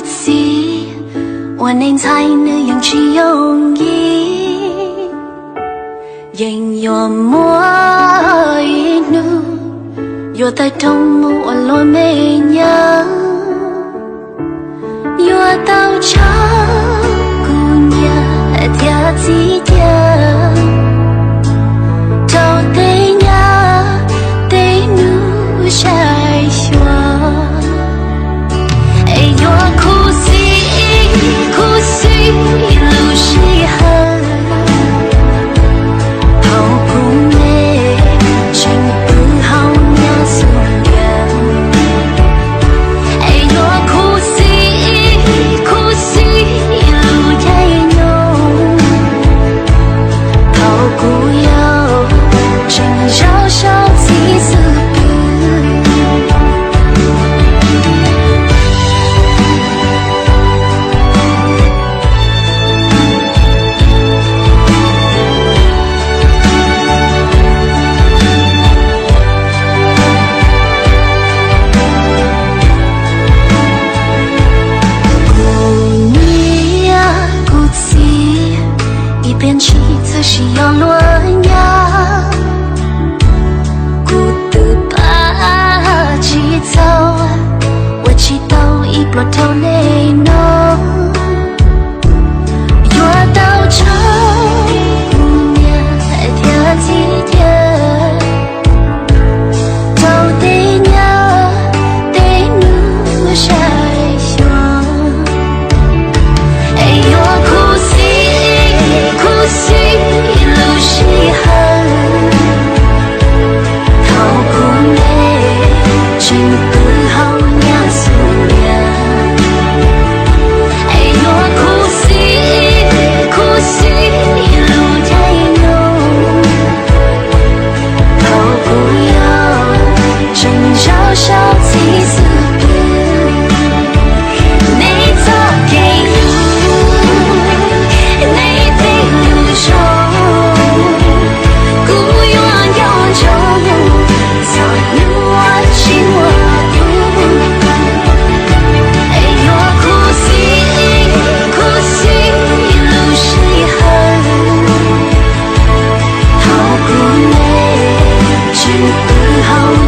西，我能才能用去容易，仍有莫一怒，有在痛木我落美娘，有到长姑娘跳起跳。变起则是要落芽，孤独把起走，我祈祷一波头内浓，有到长姑娘跳起跳，都得娘得努晒霜，哎呦苦心。苦路是恨，头苦内，真不好娘苏娘。哎呦苦心路太浓，头苦有真招小气死不。你早给好。